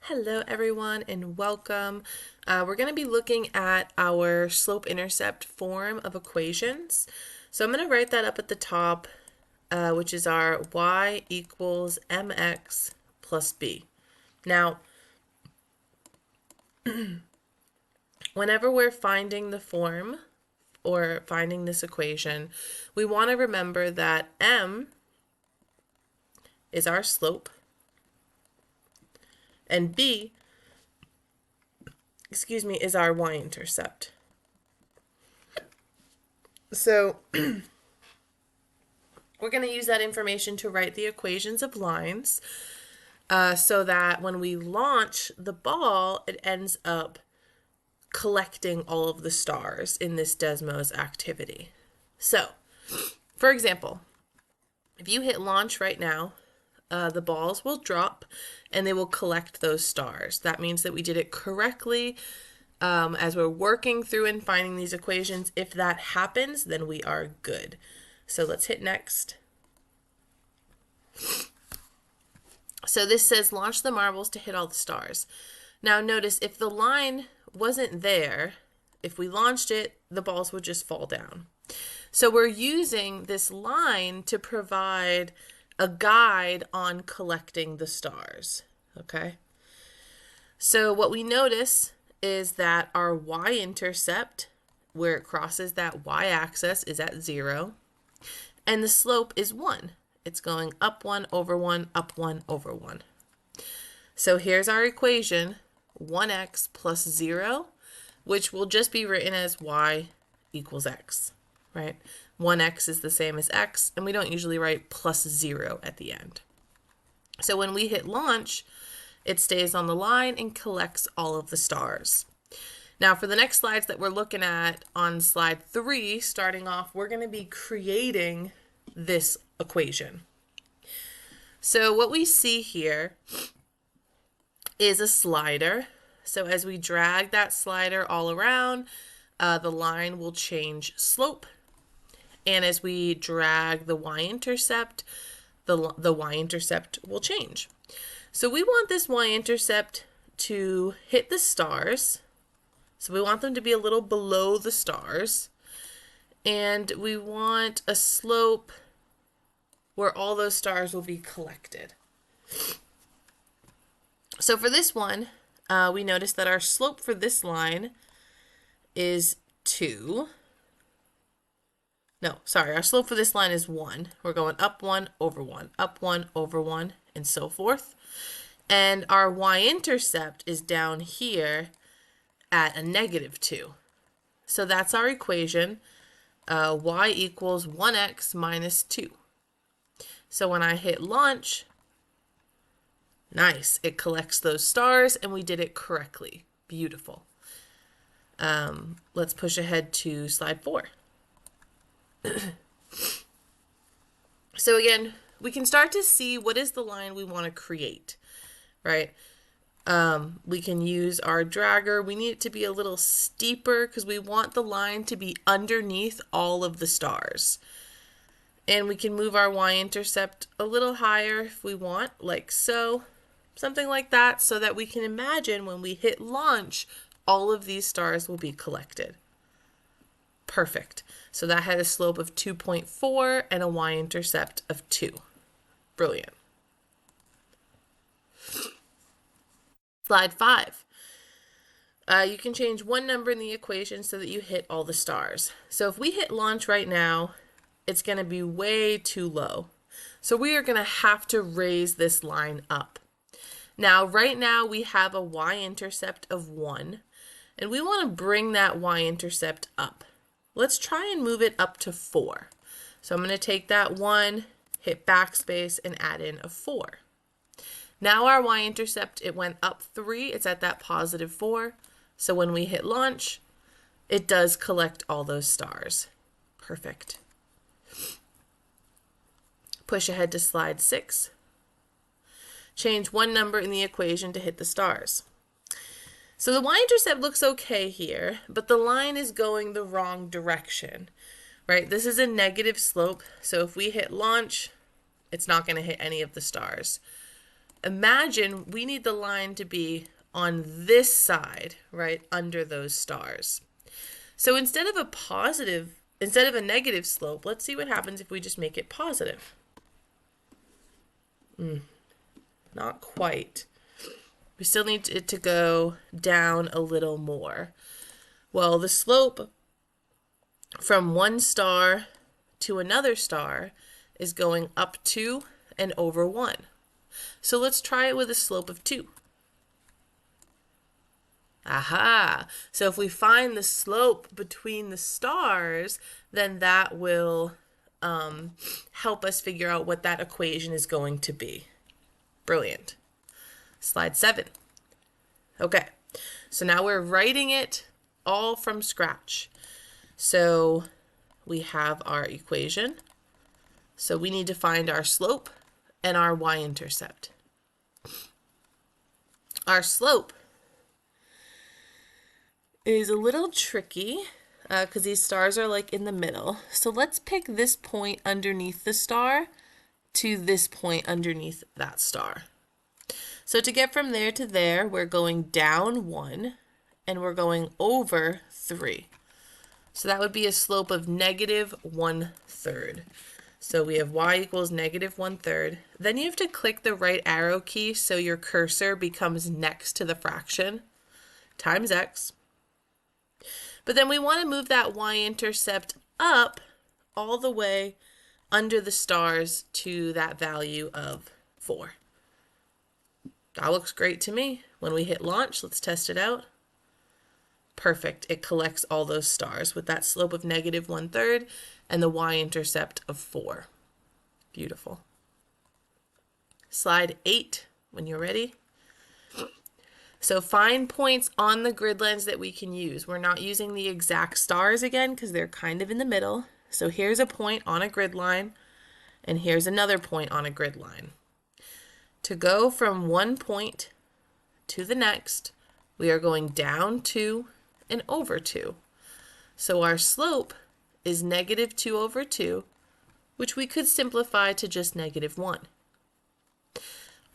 Hello everyone and welcome. We're going to be looking at our slope-intercept form of equations. So I'm going to write that up at the top, which is our y equals mx plus b. Now, whenever we're finding the form or finding this equation, we want to remember that m is our slope and b, is our y-intercept. So we're going to use that information to write the equations of lines so that when we launch the ball, it ends up collecting all of the stars in this Desmos activity. So, for example, if you hit launch right now, the balls will drop and they will collect those stars. That means that we did it correctly. As we're working through and finding these equations, if that happens, then we are good. So let's hit next. So this says launch the marbles to hit all the stars. Now notice if the line wasn't there, if we launched it, the balls would just fall down. So we're using this line to provide a guide on collecting the stars, okay? So what we notice is that our y-intercept, where it crosses that y-axis, is at 0, and the slope is 1. It's going up 1 over 1, up 1 over 1. So here's our equation, 1x plus 0, which will just be written as y equals x, right? 1x is the same as x, and we don't usually write plus 0 at the end. So when we hit launch, it stays on the line and collects all of the stars. Now for the next slides that we're looking at on slide 3, starting off, we're going to be creating this equation. So what we see here is a slider. So as we drag that slider all around, the line will change slope. And as we drag the y-intercept, the y-intercept will change. So we want this y-intercept to hit the stars. So we want them to be a little below the stars. And we want a slope where all those stars will be collected. So for this one, we notice that our slope for this line is 2. No, sorry, our slope for this line is 1. We're going up 1 over 1, up 1 over 1, and so forth. And our y-intercept is down here at a -2. So that's our equation, y equals 1x minus 2. So when I hit launch, nice, it collects those stars and we did it correctly. Beautiful. Let's push ahead to slide 4. So again, we can start to see what is the line we want to create, right? We can use our dragger. We need it to be a little steeper because we want the line to be underneath all of the stars. And we can move our y-intercept a little higher if we want, like so, something like that, so that we can imagine when we hit launch, all of these stars will be collected. Perfect. So that had a slope of 2.4 and a y-intercept of 2. Brilliant. Slide 5. You can change one number in the equation so that you hit all the stars. So if we hit launch right now, it's going to be way too low. So we are going to have to raise this line up. Now, right now we have a y-intercept of 1, and we want to bring that y-intercept up. Let's try and move it up to 4. So I'm going to take that 1, hit backspace, and add in a 4. Now our y-intercept, it went up 3. It's at that positive 4. So when we hit launch, it does collect all those stars. Perfect. Push ahead to slide 6. Change one number in the equation to hit the stars. So the y-intercept looks okay here, but the line is going the wrong direction, right? This is a negative slope, so if we hit launch, it's not going to hit any of the stars. imagine we need the line to be on this side, right, under those stars. So instead of a negative slope, let's see what happens if we just make it positive. Not quite. We still need it to go down a little more. Well, the slope from one star to another star is going up 2 and over 1. So let's try it with a slope of 2. Aha! So if we find the slope between the stars, then that will help us figure out what that equation is going to be. Brilliant. Slide 7. Okay, so now we're writing it all from scratch. So we have our equation. So we need to find our slope and our y-intercept. Our slope is a little tricky because these stars are like in the middle. So let's pick this point underneath the star to this point underneath that star. So to get from there to there, we're going down 1 and we're going over 3. So that would be a slope of negative 1/3. So we have y equals negative 1/3. Then you have to click the right arrow key so your cursor becomes next to the fraction times x. But then we want to move that y-intercept up all the way under the stars to that value of 4. That looks great to me. When we hit launch, let's test it out. Perfect. It collects all those stars with that slope of negative 1/3 and the y-intercept of 4. Beautiful. Slide 8 when you're ready. So find points on the grid lines that we can use. We're not using the exact stars again because they're kind of in the middle. So here's a point on a grid line, and here's another point on a grid line. To go from one point to the next, we are going down 2 and over 2. So our slope is negative 2 over 2, which we could simplify to just negative 1.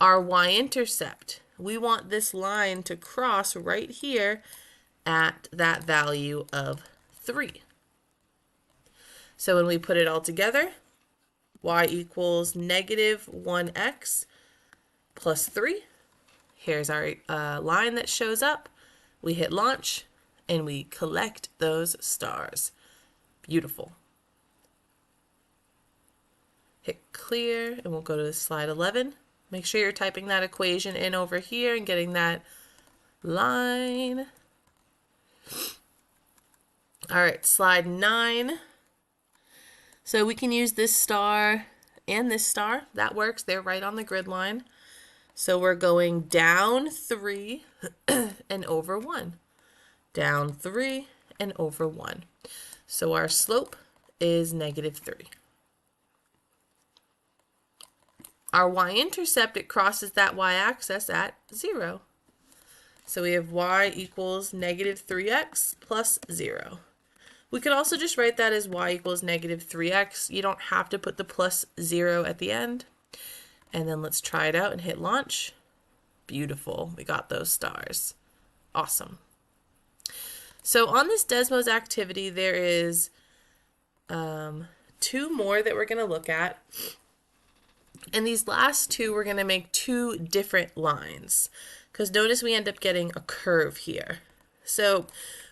Our y-intercept, we want this line to cross right here at that value of 3. So when we put it all together, y equals negative 1x plus 3. Here's our line that shows up. We hit launch and we collect those stars. Beautiful. Hit clear and we'll go to slide 11. Make sure you're typing that equation in over here and getting that line. All right, slide 9. So we can use this star and this star. That works. They're right on the grid line. So we're going down 3 and over 1. Down 3 and over 1. So our slope is negative 3. Our y-intercept, it crosses that y-axis at 0. So we have y equals negative 3x plus 0. We could also just write that as y equals negative 3x. You don't have to put the plus 0 at the end. And then let's try it out and hit launch. Beautiful. We got those stars. Awesome. So on this Desmos activity, there is 2 more that we're going to look at. And these last 2, we're going to make 2 different lines. Because notice we end up getting a curve here. So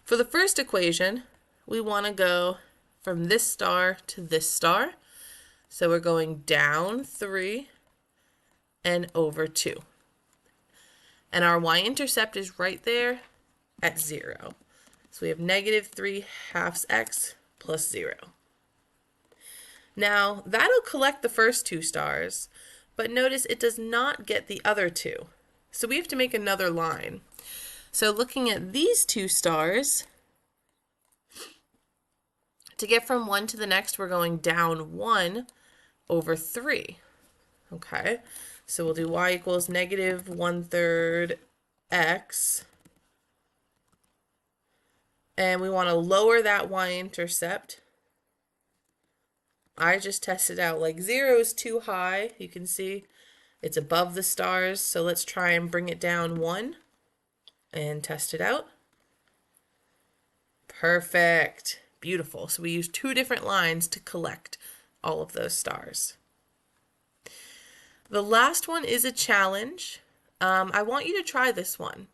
for the first equation, we want to go from this star to this star. So we're going down 3 and over 2. And our y-intercept is right there at 0. So we have negative 3/2 x plus 0. Now, that'll collect the first 2 stars, but notice it does not get the other 2. So we have to make another line. So looking at these 2 stars, to get from one to the next, we're going down 1 over 3. Okay, so we'll do y equals negative 1/3 x. And we want to lower that y-intercept. I just tested out, like 0 is too high. You can see It's above the stars, so let's try and bring it down 1 and test it out. Perfect. Beautiful. So we use 2 different lines to collect all of those stars. The last one is a challenge. I want you to try this one.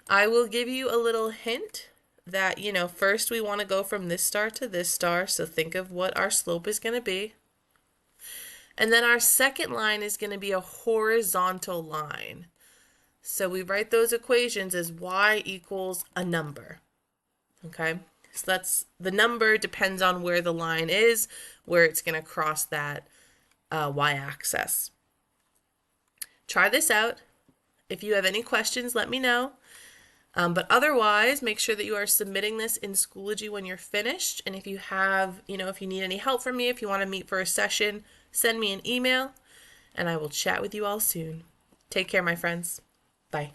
I will give you a little hint that, first we want to go from this star to this star, so think of what our slope is going to be. And then our second line is going to be a horizontal line. So we write those equations as y equals a number. Okay, so that's the number depends on where the line is, where it's going to cross that y-axis. Try this out. If you have any questions, let me know. But otherwise, make sure that you are submitting this in Schoology when you're finished. And if you have, if you need any help from me, if you want to meet for a session, send me an email, and I will chat with you all soon. Take care, my friends. Bye.